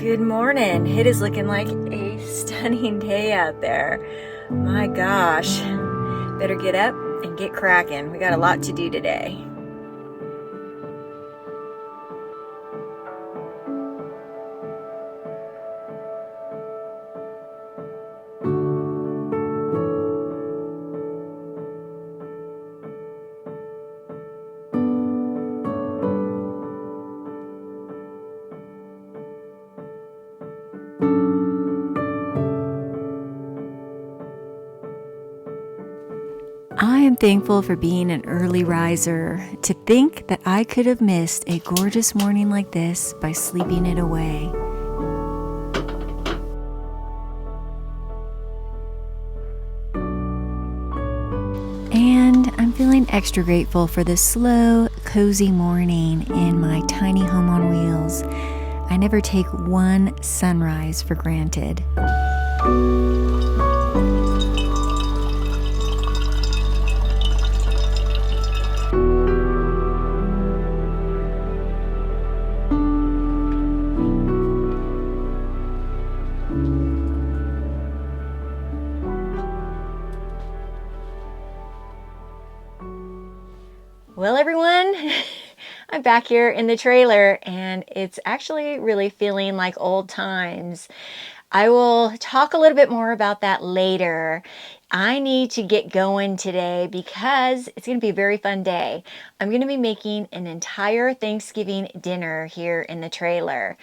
Good morning. It is looking like a stunning day out there. My gosh. Better get up and get cracking. We got a lot to do today. I am thankful for being an early riser. To think that I could have missed a gorgeous morning like this by sleeping it away. And I'm feeling extra grateful for this slow, cozy morning in my tiny home on wheels. I never take one sunrise for granted. Well, everyone, I'm back here in the trailer and it's actually really feeling like old times. I will talk a little bit more about that later. I need to get going today because it's going to be a very fun day. I'm going to be making an entire Thanksgiving dinner here in the trailer.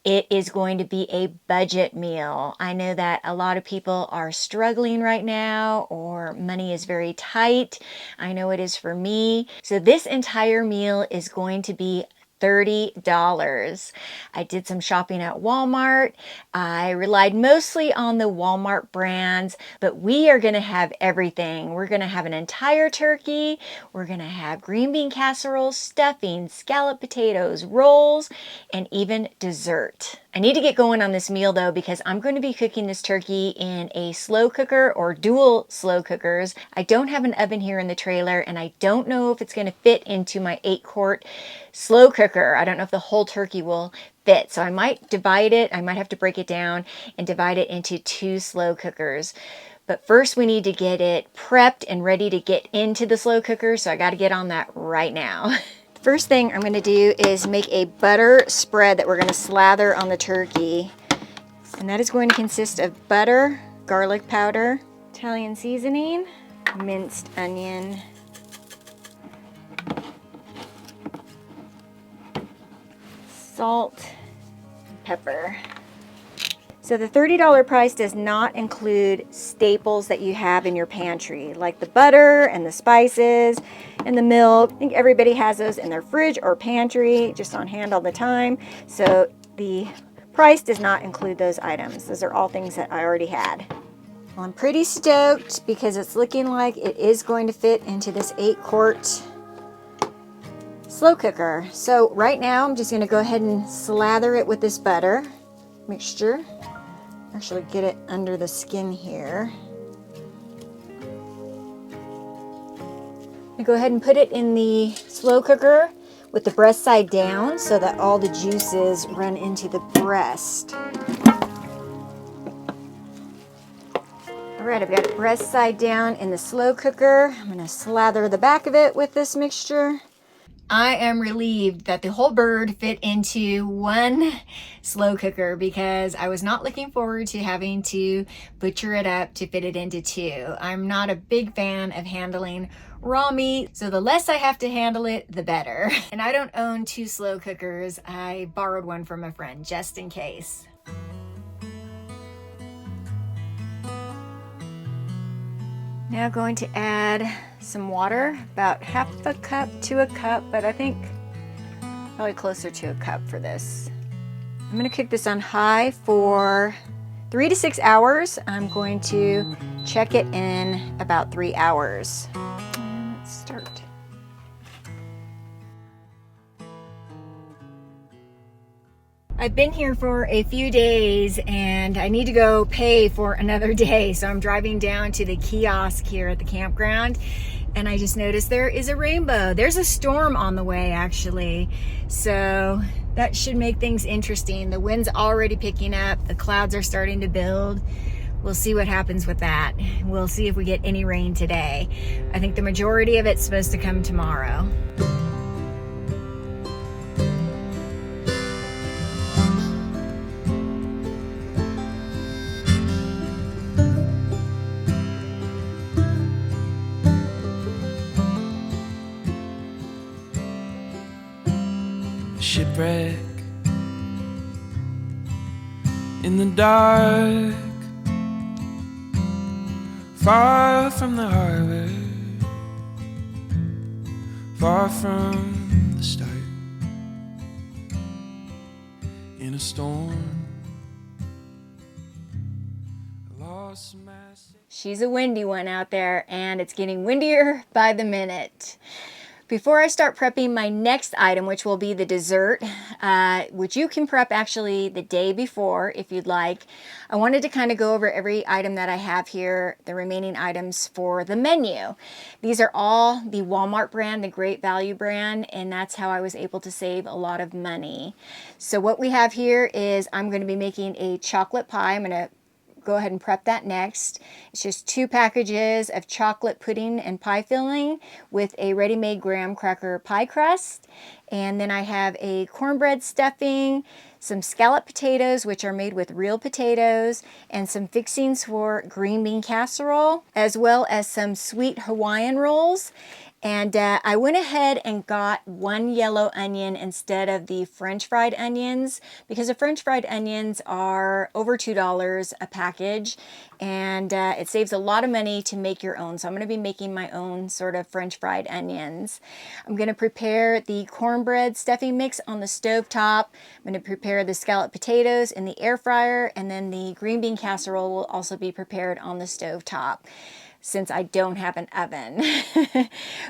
It is going to be a budget meal. I know that a lot of people are struggling right now or money is very tight. I know it is for me. So this entire meal is going to be $30. I did some shopping at Walmart. I relied mostly on the Walmart brands, but we are going to have everything. We're going to have an entire turkey. We're going to have green bean casserole, stuffing, scalloped potatoes, rolls, and even dessert. I need to get going on this meal though because I'm going to be cooking this turkey in a slow cooker or dual slow cookers. I don't have an oven here in the trailer and I don't know if it's going to fit into my 8-quart slow cooker. I don't know if the whole turkey will fit, so I might divide it. I might have to break it down and divide it into 2 slow cookers. But first we need to get it prepped and ready to get into the slow cooker, so I got to get on that right now. First thing I'm going to do is make a butter spread that we're going to slather on the turkey. And that is going to consist of butter, garlic powder, Italian seasoning, minced onion, salt, pepper. So the $30 price does not include staples that you have in your pantry, like the butter and the spices and the milk. I think everybody has those in their fridge or pantry, just on hand all the time. So the price does not include those items. Those are all things that I already had. Well, I'm pretty stoked because it's looking like it is going to fit into this 8-quart slow cooker. So right now I'm just going to go ahead and slather it with this butter mixture. Actually get it under the skin here. I'm going to go ahead and put it in the slow cooker with the breast side down so that all the juices run into the breast. Alright, I've got it breast side down in the slow cooker. I'm going to slather the back of it with this mixture. I am relieved that the whole bird fit into one slow cooker because I was not looking forward to having to butcher it up to fit it into 2. I'm not a big fan of handling raw meat, so the less I have to handle it, the better. And I don't own 2 slow cookers. I borrowed one from a friend just in case. Now going to add some water, about half a cup to a cup, but I think probably closer to a cup for this. I'm going to cook this on high for 3 to 6 hours. I'm going to check it in about 3 hours. And let's start. I've been here for a few days and I need to go pay for another day. So I'm driving down to the kiosk here at the campground and I just noticed there is a rainbow. There's a storm on the way actually. So That should make things interesting. The wind's already picking up. The clouds are starting to build. We'll see what happens with that. We'll see if we get any rain today. I think the majority of it's supposed to come tomorrow. Shipwreck in the dark, far from the harbor, far from the start. In a storm, I lost my... She's a windy one out there, and it's getting windier by the minute. Before I start prepping my next item, which will be the dessert, which you can prep actually the day before if you'd like, I wanted to kind of go over every item that I have here, the remaining items for the menu. These are all the Walmart brand, the Great Value brand, and that's how I was able to save a lot of money. So what we have here is I'm going to be making a chocolate pie. I'm going to go ahead and prep that next. It's just 2 packages of chocolate pudding and pie filling with a ready-made graham cracker pie crust. And then I have a cornbread stuffing, some scalloped potatoes, which are made with real potatoes, and some fixings for green bean casserole, as well as some sweet Hawaiian rolls. And I went ahead and got 1 yellow onion instead of the French fried onions, because the French fried onions are over $2 a package, and it saves a lot of money to make your own. So I'm going to be making my own sort of French fried onions. I'm going to prepare the cornbread stuffing mix on the stove top. I'm going to prepare the scalloped potatoes in the air fryer, and then the green bean casserole will also be prepared on the stove top, since I don't have an oven.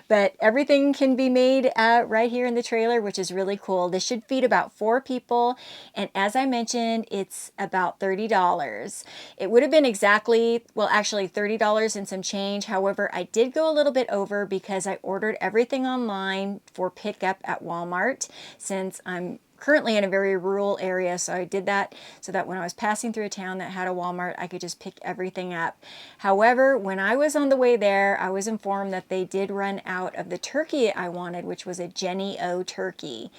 But everything can be made right here in the trailer, which is really cool. This should feed about 4 people, and as I mentioned, it's about $30. It would have been exactly, well, actually $30 and some change. However, I did go a little bit over because I ordered everything online for pickup at Walmart, since I'm currently in a very rural area, so I did that so that when I was passing through a town that had a Walmart, I could just pick everything up. However, when I was on the way there, I was informed that they did run out of the turkey I wanted, which was a Jenny O turkey.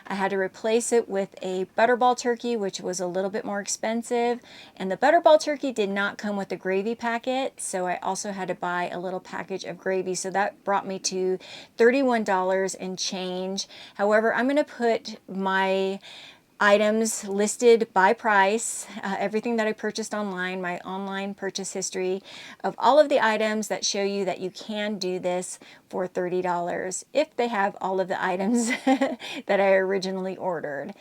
I had to replace it with a Butterball turkey, which was a little bit more expensive, and the Butterball turkey did not come with a gravy packet, so I also had to buy a little package of gravy, so that brought me to $31 and change. However, I'm going to put my items listed by price, everything that I purchased online, my online purchase history of all of the items that show you that you can do this for $30 if they have all of the items that I originally ordered.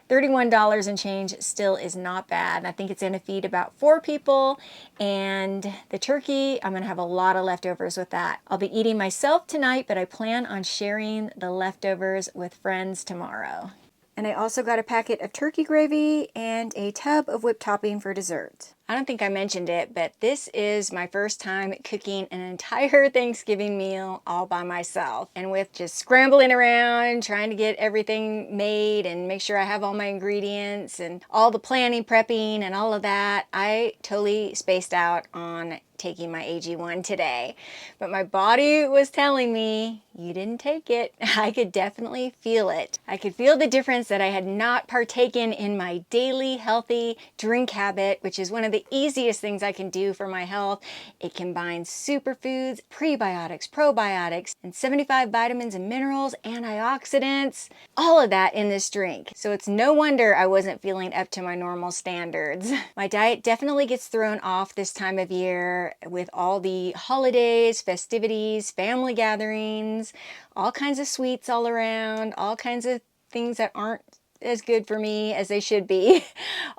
$31 and change still is not bad. I think it's going to feed about 4 people, and the turkey, I'm going to have a lot of leftovers with that. I'll be eating myself tonight, but I plan on sharing the leftovers with friends tomorrow. And I also got a packet of turkey gravy and a tub of whipped topping for dessert. I don't think I mentioned it, but this is my first time cooking an entire Thanksgiving meal all by myself. And with just scrambling around, trying to get everything made and make sure I have all my ingredients and all the planning, prepping, and all of that, I totally spaced out on taking my AG1 today. But my body was telling me, you didn't take it. I could definitely feel it. I could feel the difference that I had not partaken in my daily healthy drink habit, which is one of the easiest things I can do for my health. It combines superfoods, prebiotics, probiotics, and 75 vitamins and minerals, antioxidants, all of that in this drink. So it's no wonder I wasn't feeling up to my normal standards. My diet definitely gets thrown off this time of year with all the holidays, festivities, family gatherings, all kinds of sweets all around, all kinds of things that aren't as good for me as they should be,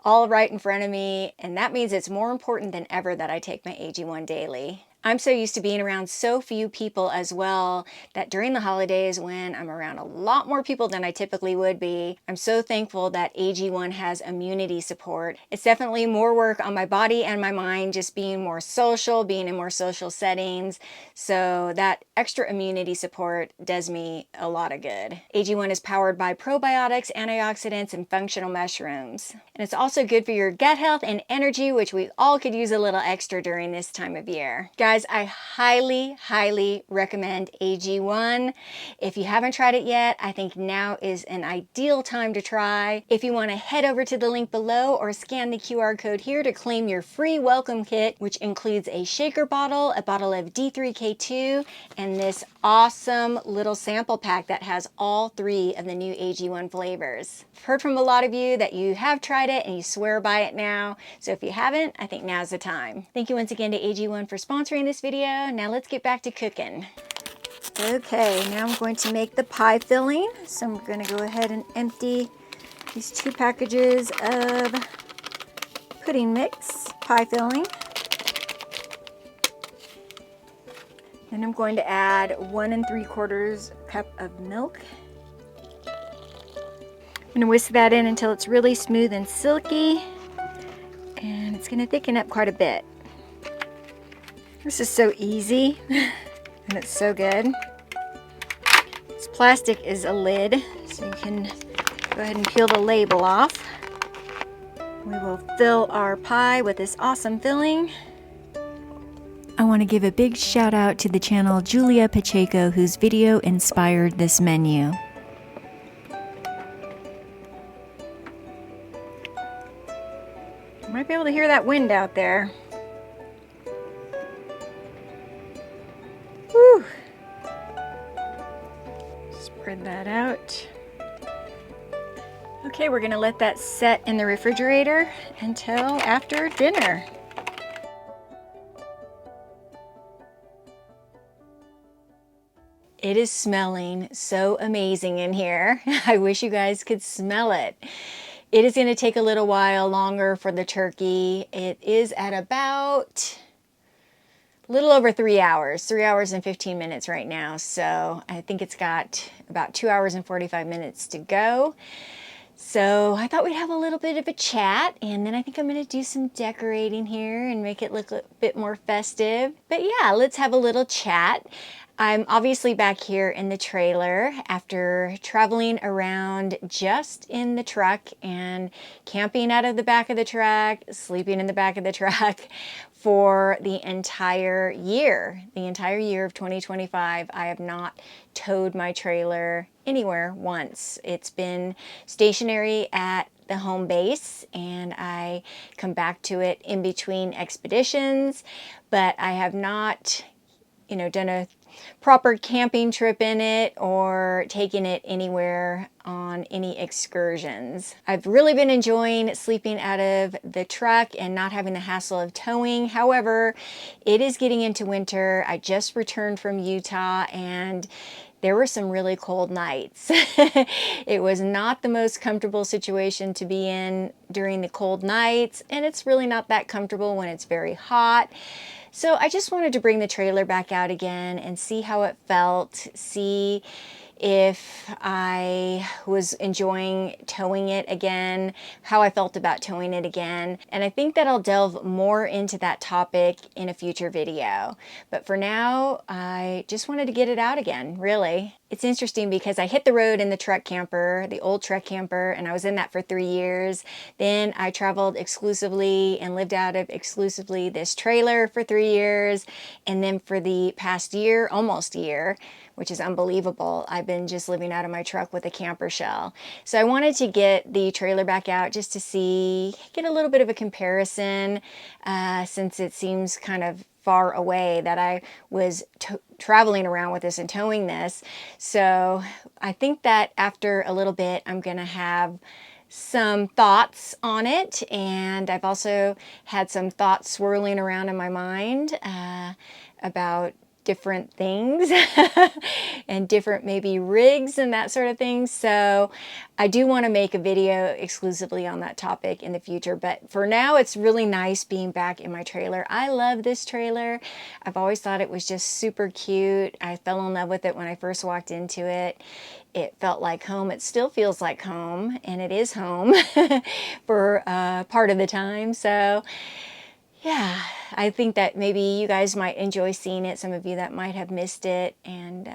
all right in front of me. And that means it's more important than ever that I take my AG1 daily. I'm so used to being around so few people as well that during the holidays when I'm around a lot more people than I typically would be, I'm so thankful that AG1 has immunity support. It's definitely more work on my body and my mind, just being more social, being in more social settings. So that extra immunity support does me a lot of good. AG1 is powered by probiotics, antioxidants, and functional mushrooms. And it's also good for your gut health and energy, which we all could use a little extra during this time of year. Guys, I highly recommend AG1. If you haven't tried it yet, I think now is an ideal time to try. If you want to head over to the link below or scan the QR code here to claim your free welcome kit, which includes a shaker bottle, a bottle of D3K2, and this awesome little sample pack that has all 3 of the new AG1 flavors. I've heard from a lot of you that you have tried it and you swear by it now. So if you haven't, I think now's the time. Thank you once again to AG1 for sponsoring this video. Now let's get back to cooking. Okay, now I'm going to make the pie filling. So I'm going to go ahead and empty these 2 packages of pudding mix, pie filling. Then I'm going to add 1 3/4 cup of milk. I'm going to whisk that in until it's really smooth and silky, and it's going to thicken up quite a bit. This is so easy and it's so good. This plastic is a lid, so you can go ahead and peel the label off. We will fill our pie with this awesome filling. I want to give a big shout out to the channel Julia Pacheco, whose video inspired this menu. You might be able to hear that wind out there. Whew. Spread that out. Okay, we're going to let that set in the refrigerator until after dinner. It is smelling so amazing in here. I wish you guys could smell it. It is going to take a little while longer for the turkey. It is at about a little over 3 hours, 3 hours and 15 minutes right now. So I think it's got about 2 hours and 45 minutes to go. So I thought we'd have a little bit of a chat, and then I think I'm going to do some decorating here and make it look a bit more festive. But yeah, let's have a little chat. I'm obviously back here in the trailer after traveling around just in the truck and camping out of the back of the truck, sleeping in the back of the truck for the entire year. The entire year of 2025, I have not towed my trailer anywhere once. It's been stationary at the home base, and I come back to it in between expeditions, but I have not, done a proper camping trip in it or taken it anywhere on any excursions. I've really been enjoying sleeping out of the truck and not having the hassle of towing. However, it is getting into winter. I just returned from Utah and there were some really cold nights. It was not the most comfortable situation to be in during the cold nights, and it's really not that comfortable when it's very hot. So I just wanted to bring the trailer back out again and see how it felt, see if I was enjoying towing it again, how I felt about towing it again. And I think that I'll delve more into that topic in a future video. But for now, I just wanted to get it out again, really. It's interesting because I hit the road in the truck camper, the old truck camper, and I was in that for 3 years. Then I traveled exclusively and lived out of exclusively this trailer for 3 years. And then for the past year, almost year, which is unbelievable, I've been just living out of my truck with a camper shell. So I wanted to get the trailer back out just to get a little bit of a comparison, since it seems kind of far away that I was traveling around with this and towing this. So I think that after a little bit, I'm gonna have some thoughts on it, and I've also had some thoughts swirling around in my mind about different things and different maybe rigs and that sort of thing. So I do want to make a video exclusively on that topic in the future. But for now, it's really nice being back in my trailer. I love this trailer. I've always thought it was just super cute. I fell in love with it when I first walked into it. It felt like home. It still feels like home, and it is home for part of the time. So yeah, I think that maybe you guys might enjoy seeing it, some of you that might have missed it, and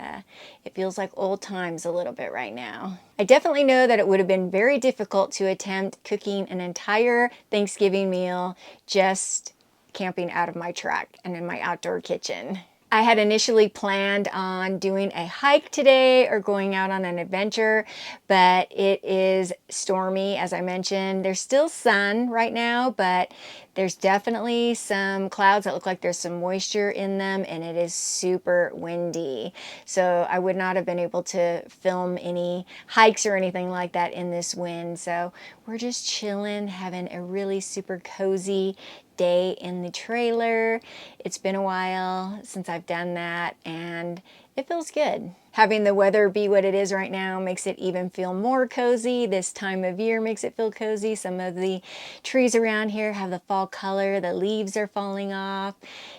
it feels like old times a little bit right now. I definitely know that it would have been very difficult to attempt cooking an entire Thanksgiving meal just camping out of my truck and in my outdoor kitchen. I had initially planned on doing a hike today or going out on an adventure, but it is stormy, as I mentioned. There's still sun right now, but there's definitely some clouds that look like there's some moisture in them, and it is super windy. So I would not have been able to film any hikes or anything like that in this wind. So we're just chilling, having a really super cozy day in the trailer. It's been a while since I've done that, and it feels good. Having the weather be what it is right now makes it even feel more cozy. This time of year makes it feel cozy. Some of the trees around here have the fall color. The leaves are falling off.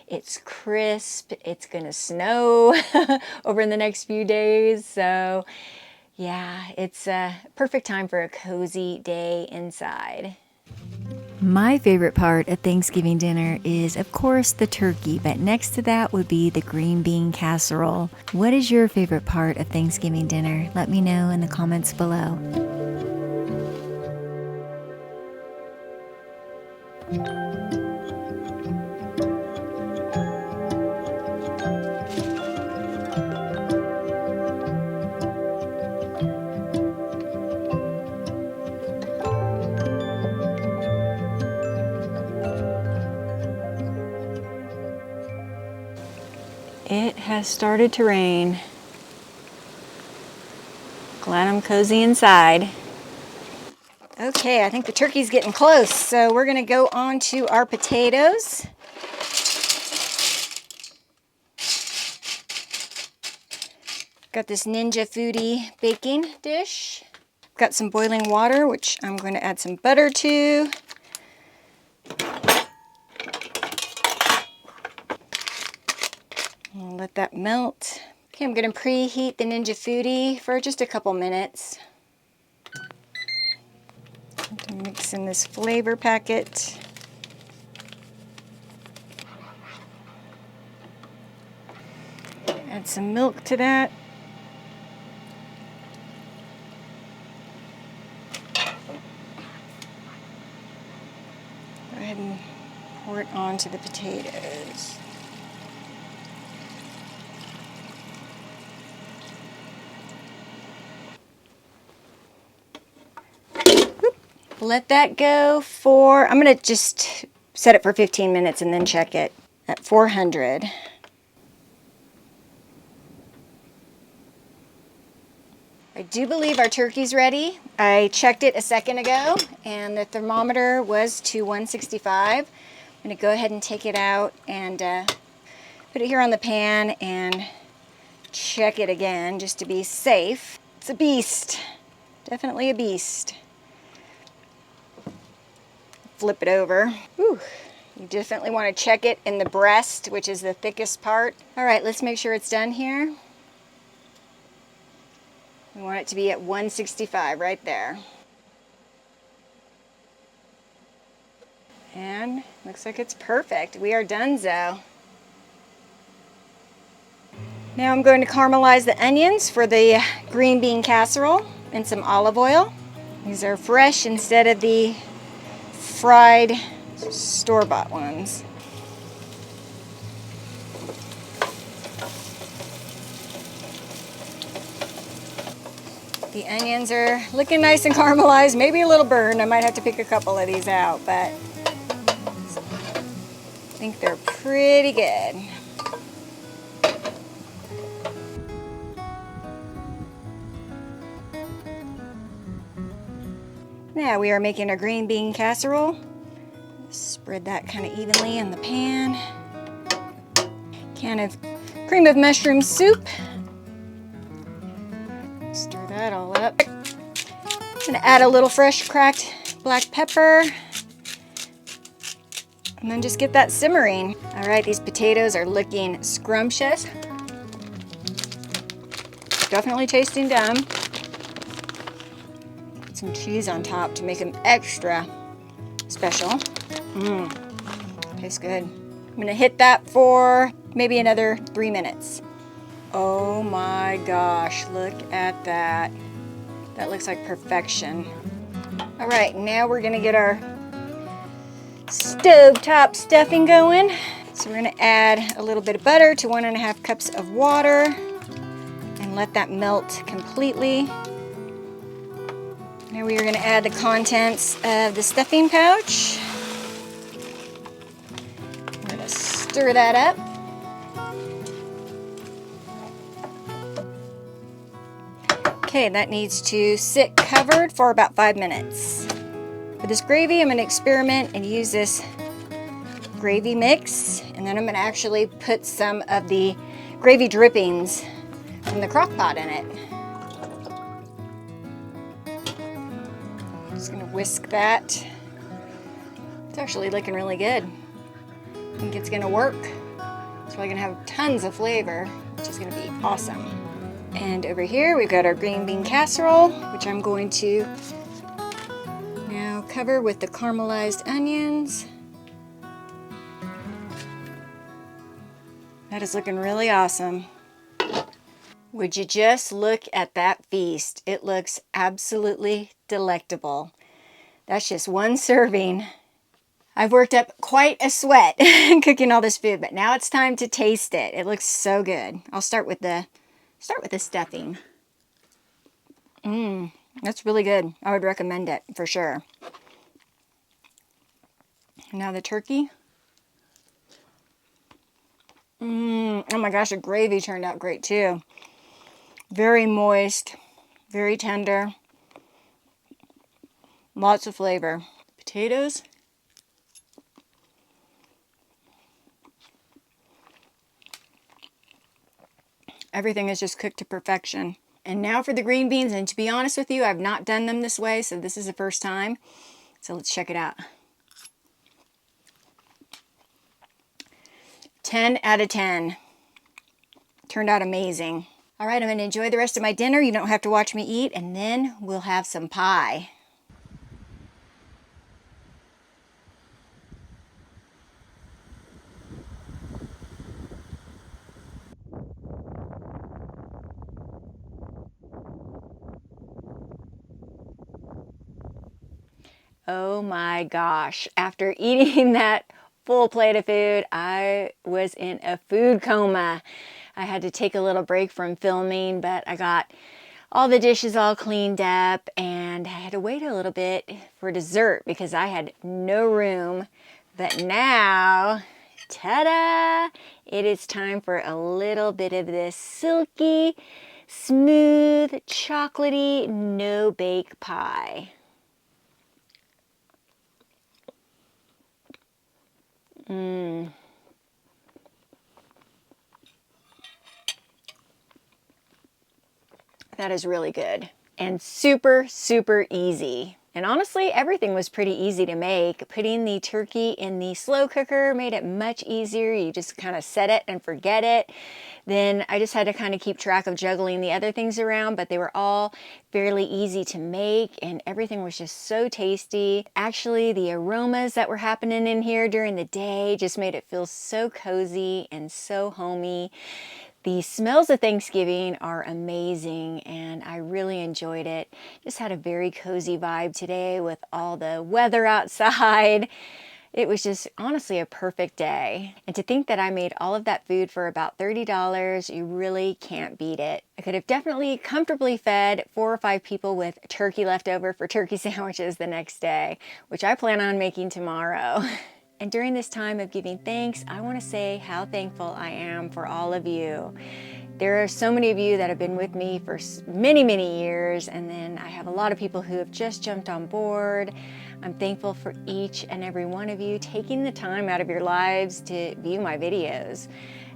It's crisp. It's gonna snow over in the next few days. So yeah, it's a perfect time for a cozy day inside. My favorite part of Thanksgiving dinner is, of course, the turkey, but next to that would be the green bean casserole. What is your favorite part of Thanksgiving dinner? Let me know in the comments below. It has started to rain. Glad I'm cozy inside. Okay, I think the turkey's getting close, so we're gonna go on to our potatoes. Got this Ninja Foodie baking dish. Got some boiling water, which I'm going to add some butter to. I'll let that melt. Okay, I'm going to preheat the Ninja Foodie for just a couple minutes. Mix in this flavor packet. Add some milk to that. Go ahead and pour it onto the potatoes. Let that go for, I'm going to just set it for 15 minutes and then check it at 400. I do believe our turkey's ready. I checked it a second ago and the thermometer was to 165. I'm going to go ahead and take it out and put it here on the pan and check it again just to be safe. It's a beast. Definitely a beast. Flip it over. Whew. You definitely want to check it in the breast, which is the thickest part. All right, let's make sure it's done here. We want it to be at 165 right there. And looks like it's perfect. We are donezo. Now I'm going to caramelize the onions for the green bean casserole in some olive oil. These are fresh instead of the fried store-bought ones. The onions are looking nice and caramelized, maybe a little burned. I might have to pick a couple of these out, but I think they're pretty good. Now we are making our green bean casserole. Spread that kind of evenly in the pan. Kind of cream of mushroom soup. Stir that all up. I'm gonna add a little fresh cracked black pepper. And then just get that simmering. All right, these potatoes are looking scrumptious. Definitely tasting done. Put some cheese on top to make them extra special. Tastes good. I'm gonna hit that for maybe another 3 minutes. Oh my gosh, look at that. That looks like perfection. All right, now we're gonna get our stovetop stuffing going. So we're gonna add a little bit of butter to 1.5 cups of water and let that melt completely. Now we are gonna add the contents of the stuffing pouch. We're gonna stir that up. Okay, that needs to sit covered for about 5 minutes. For this gravy, I'm going to experiment and use this gravy mix, and then I'm going to actually put some of the gravy drippings from the crock pot in it. Just going to whisk that. It's actually looking really good. I think it's going to work. It's probably going to have tons of flavor, which is going to be awesome. And over here we've got our green bean casserole, which I'm going to now cover with the caramelized onions. That is looking really awesome. Would you just look at that feast? It looks absolutely delectable. That's just one serving. I've worked up quite a sweat cooking all this food, but now it's time to taste it. It looks so good. I'll start with the stuffing. That's really good. I would recommend it for sure. Now the turkey. Oh my gosh, the gravy turned out great too. Very moist, very tender. Lots of flavor. Potatoes. Everything is just cooked to perfection. And now for the green beans, and to be honest with you, I've not done them this way, so this is the first time. So let's check it out. 10 out of 10. Turned out amazing. All right, I'm going to enjoy the rest of my dinner. You don't have to watch me eat, and then we'll have some pie. Oh my gosh, after eating that full plate of food, I was in a food coma. I had to take a little break from filming, but I got all the dishes all cleaned up, and I had to wait a little bit for dessert because I had no room. But now, ta-da! It is time for a little bit of this silky, smooth, chocolatey, no-bake pie. That is really good and super, super easy. And honestly, everything was pretty easy to make. Putting the turkey in the slow cooker made it much easier. You just kind of set it and forget it. Then I just had to kind of keep track of juggling the other things around, but they were all fairly easy to make, and everything was just so tasty. Actually, the aromas that were happening in here during the day just made it feel so cozy and so homey. The smells of Thanksgiving are amazing, and I really enjoyed it. Just had a very cozy vibe today with all the weather outside. It was just honestly a perfect day. And to think that I made all of that food for about $30, you really can't beat it. I could have definitely comfortably fed 4 or 5 people with turkey left over for turkey sandwiches the next day, which I plan on making tomorrow. And during this time of giving thanks, I want to say how thankful I am for all of you. There are so many of you that have been with me for many, many years, and then I have a lot of people who have just jumped on board. I'm thankful for each and every one of you taking the time out of your lives to view my videos.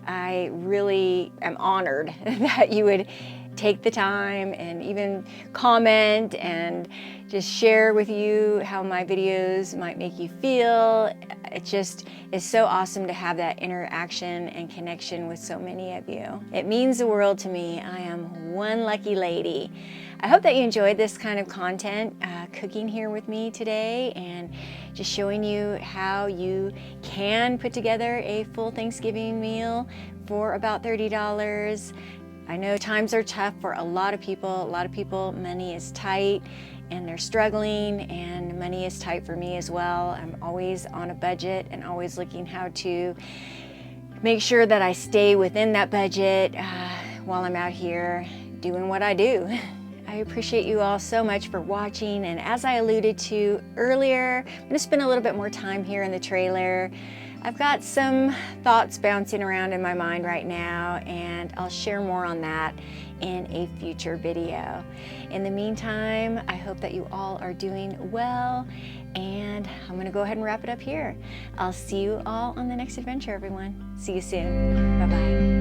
I really am honored that you would take the time and even comment and just share with you how my videos might make you feel. It just is so awesome to have that interaction and connection with so many of you. It means the world to me. I am one lucky lady. I hope that you enjoyed this kind of content, cooking here with me today and just showing you how you can put together a full Thanksgiving meal for about $30. I know times are tough for a lot of people. A lot of people, money is tight and they're struggling, and money is tight for me as well. I'm always on a budget and always looking how to make sure that I stay within that budget while I'm out here doing what I do. I appreciate you all so much for watching, and as I alluded to earlier, I'm going to spend a little bit more time here in the trailer. I've got some thoughts bouncing around in my mind right now, and I'll share more on that in a future video. In the meantime, I hope that you all are doing well, and I'm going to go ahead and wrap it up here. I'll see you all on the next adventure, everyone. See you soon. Bye-bye.